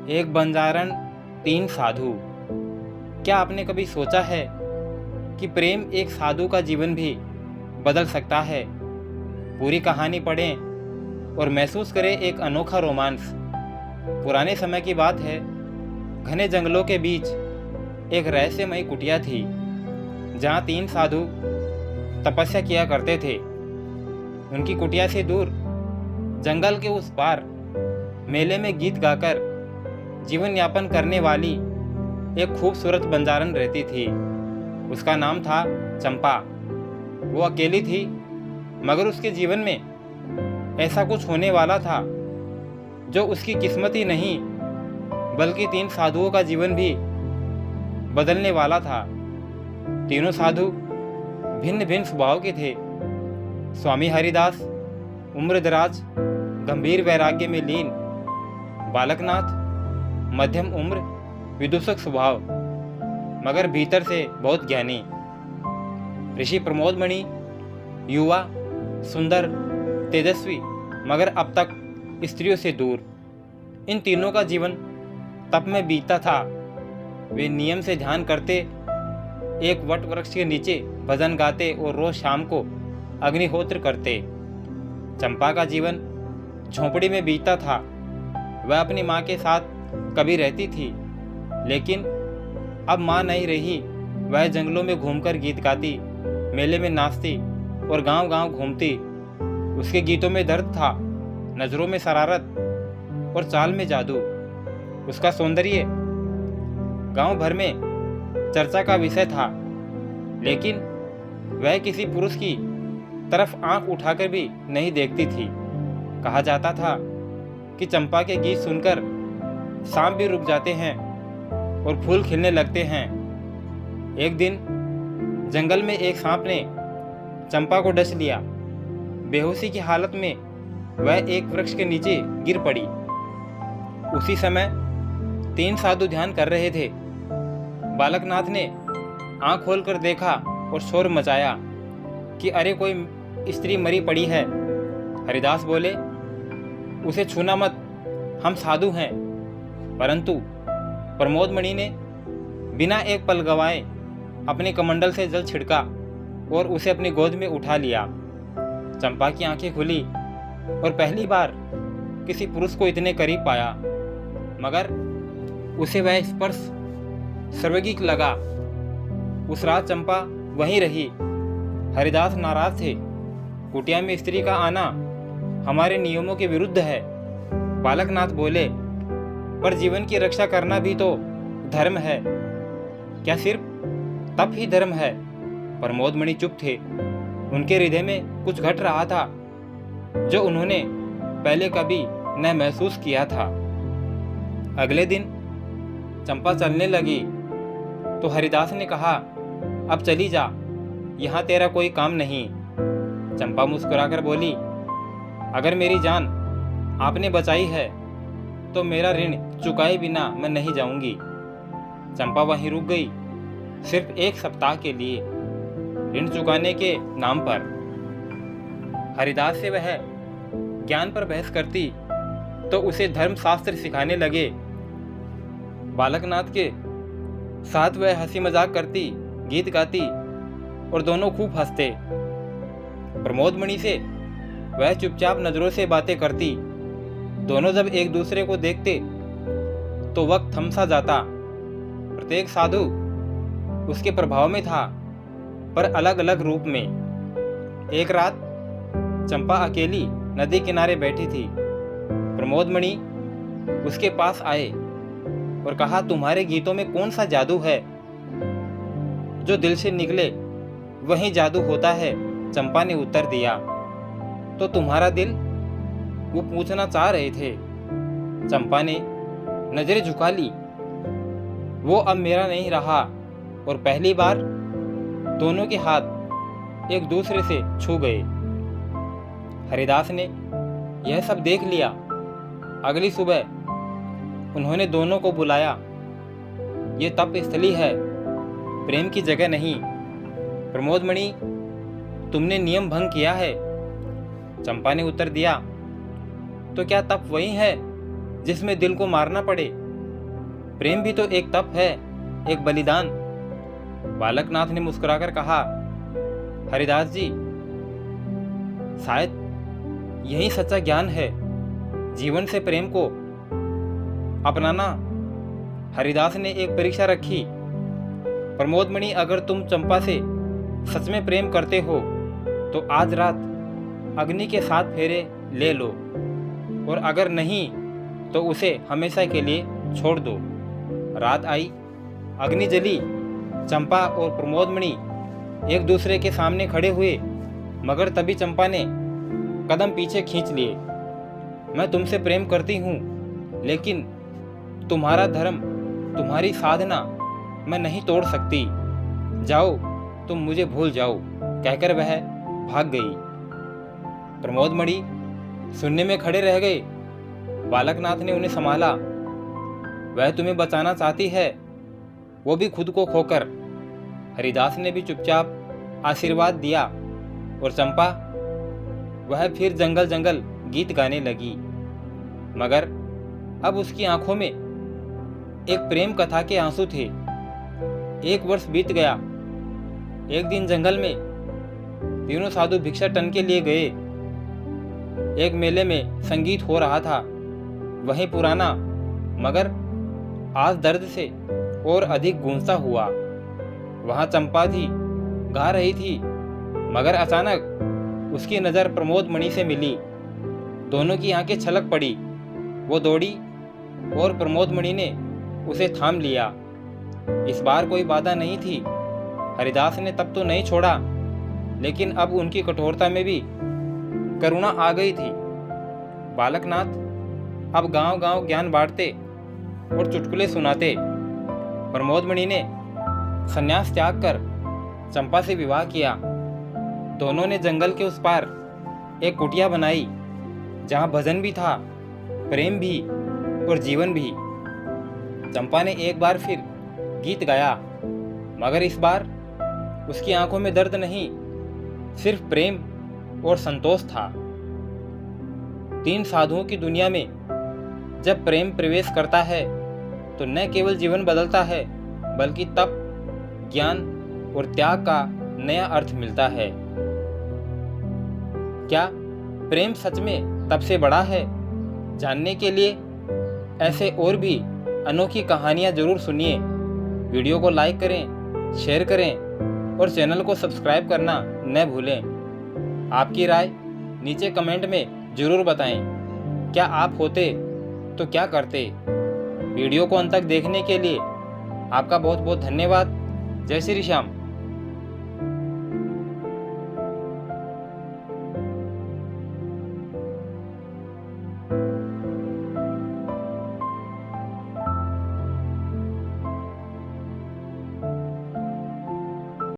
एक बंजारण, तीन साधु। क्या आपने कभी सोचा है कि प्रेम एक साधु का जीवन भी बदल सकता है? पूरी कहानी पढ़ें और महसूस करें एक अनोखा रोमांस। पुराने समय की बात है। घने जंगलों के बीच एक रहस्यमयी कुटिया थी, जहाँ तीन साधु तपस्या किया करते थे। उनकी कुटिया से दूर जंगल के उस पार मेले में गीत गाकर जीवन यापन करने वाली एक खूबसूरत बंजारन रहती थी। उसका नाम था चंपा। वो अकेली थी, मगर उसके जीवन में ऐसा कुछ होने वाला था जो उसकी किस्मत ही नहीं बल्कि तीन साधुओं का जीवन भी बदलने वाला था। तीनों साधु भिन्न भिन्न स्वभाव के थे। स्वामी हरिदास उम्रदराज, गंभीर वैराग्य में लीन। बालकनाथ मध्यम उम्र, विदूषक स्वभाव, मगर भीतर से बहुत ज्ञानी। ऋषि प्रमोद मणि युवा, सुंदर, तेजस्वी, मगर अब तक स्त्रियों से दूर। इन तीनों का जीवन तप में बीतता था। वे नियम से ध्यान करते, एक वट वृक्ष के नीचे भजन गाते और रोज शाम को अग्निहोत्र करते। चंपा का जीवन झोंपड़ी में बीतता था। वह अपनी माँ के साथ कभी रहती थी, लेकिन अब माँ नहीं रही। वह जंगलों में घूमकर गीत गाती, मेले में नाचती और गांव-गांव घूमती। उसके गीतों में दर्द था, नजरों में शरारत और चाल में जादू। उसका सौंदर्य गांव भर में चर्चा का विषय था, लेकिन वह किसी पुरुष की तरफ आंख उठाकर भी नहीं देखती थी। कहा जाता था कि चंपा के गीत सुनकर सांप भी रुक जाते हैं और फूल खिलने लगते हैं। एक दिन जंगल में एक सांप ने चंपा को डस लिया। बेहोशी की हालत में वह एक वृक्ष के नीचे गिर पड़ी। उसी समय तीन साधु ध्यान कर रहे थे। बालकनाथ ने आंख खोलकर देखा और शोर मचाया कि अरे, कोई स्त्री मरी पड़ी है। हरिदास बोले, उसे छूना मत, हम साधु हैं। परंतु प्रमोद मणि ने बिना एक पल गवाए अपने कमंडल से जल छिड़का और उसे अपनी गोद में उठा लिया। चंपा की आंखें खुली और पहली बार किसी पुरुष को इतने करीब पाया, मगर उसे वह स्पर्श स्वर्गिक लगा। उस रात चंपा वहीं रही। हरिदास नाराज थे। कुटिया में स्त्री का आना हमारे नियमों के विरुद्ध है। बालकनाथ बोले, पर जीवन की रक्षा करना भी तो धर्म है। क्या सिर्फ तप ही धर्म है? प्रमोद मणि चुप थे। उनके हृदय में कुछ घट रहा था जो उन्होंने पहले कभी न महसूस किया था। अगले दिन चंपा चलने लगी तो हरिदास ने कहा, अब चली जा, यहाँ तेरा कोई काम नहीं। चंपा मुस्कुराकर बोली, अगर मेरी जान आपने बचाई है तो मेरा ऋण चुकाए बिना मैं नहीं जाऊंगी। चंपा वहीं रुक गई, सिर्फ एक सप्ताह के लिए, ऋण चुकाने के नाम पर। हरिदास से वह ज्ञान पर बहस करती तो उसे धर्मशास्त्र सिखाने लगे। बालकनाथ के साथ वह हंसी मजाक करती, गीत गाती और दोनों खूब हंसते। प्रमोद मणि से वह चुपचाप नजरों से बातें करती। दोनों जब एक दूसरे को देखते तो वक्त थम सा जाता। प्रत्येक साधु उसके प्रभाव में था, पर अलग अलग रूप में। एक रात चंपा अकेली नदी किनारे बैठी थी। प्रमोद मणि उसके पास आए और कहा, तुम्हारे गीतों में कौन सा जादू है? जो दिल से निकले वही जादू होता है। चंपा ने उत्तर दिया। तो तुम्हारा दिल? वो पूछना चाह रहे थे। चंपा ने नजरें झुका ली। वो अब मेरा नहीं रहा। और पहली बार दोनों के हाथ एक दूसरे से छू गए। हरिदास ने यह सब देख लिया। अगली सुबह उन्होंने दोनों को बुलाया। ये तप स्थली है, प्रेम की जगह नहीं। प्रमोद मणि, तुमने नियम भंग किया है। चंपा ने उत्तर दिया, तो क्या तप वही है जिसमें दिल को मारना पड़े? प्रेम भी तो एक तप है, एक बलिदान। बालकनाथ ने मुस्कुराकर कहा, हरिदास जी, शायद यही सच्चा ज्ञान है, जीवन से प्रेम को अपनाना। हरिदास ने एक परीक्षा रखी, प्रमोदमणि, अगर तुम चंपा से सच में प्रेम करते हो तो आज रात अग्नि के 7 फेरे ले लो, और अगर नहीं तो उसे हमेशा के लिए छोड़ दो। रात आई, अग्नि जली, चंपा और प्रमोदमणि एक दूसरे के सामने खड़े हुए, मगर तभी चंपा ने कदम पीछे खींच लिए। मैं तुमसे प्रेम करती हूँ, लेकिन तुम्हारा धर्म, तुम्हारी साधना मैं नहीं तोड़ सकती। जाओ, तुम मुझे भूल जाओ, कहकर वह भाग गई। प्रमोदमणि सुनने में खड़े रह गए। बालकनाथ ने उन्हें संभाला। वह तुम्हें बचाना चाहती है, वो भी खुद को खोकर। हरिदास ने भी चुपचाप आशीर्वाद दिया, और चंपा वह फिर जंगल जंगल गीत गाने लगी। मगर अब उसकी आंखों में एक प्रेम कथा के आंसू थे। 1 वर्ष बीत गया। एक दिन जंगल में तीनों साधु भिक्षाटन के लिए गए। एक मेले में संगीत हो रहा था, वहीं पुराना, मगर आज दर्द से और अधिक गूंजता हुआ। वहां चंपा थी, गा रही थी, मगर अचानक उसकी नज़र प्रमोदमणि से मिली। दोनों की आंखें छलक पड़ी। वो दौड़ी और प्रमोदमणि ने उसे थाम लिया। इस बार कोई बाधा नहीं थी। हरिदास ने तब तो नहीं छोड़ा, लेकिन अब उनकी कठोरता में भी करुणा आ गई थी। बालकनाथ अब गांव-गांव ज्ञान बांटते और चुटकुले सुनाते। प्रमोदमणि ने संन्यास त्याग कर चंपा से विवाह किया। दोनों ने जंगल के उस पार एक कुटिया बनाई, जहां भजन भी था, प्रेम भी और जीवन भी। चंपा ने एक बार फिर गीत गाया, मगर इस बार उसकी आंखों में दर्द नहीं, सिर्फ प्रेम और संतोष था। 3 साधुओं की दुनिया में जब प्रेम प्रवेश करता है तो न केवल जीवन बदलता है, बल्कि तप, ज्ञान और त्याग का नया अर्थ मिलता है। क्या प्रेम सच में तप से बड़ा है? जानने के लिए ऐसे और भी अनोखी कहानियां जरूर सुनिए। वीडियो को लाइक करें, शेयर करें और चैनल को सब्सक्राइब करना न भूलें। आपकी राय नीचे कमेंट में जरूर बताएं। क्या आप होते तो क्या करते? वीडियो को अंत तक देखने के लिए आपका बहुत बहुत धन्यवाद। जय श्री श्याम।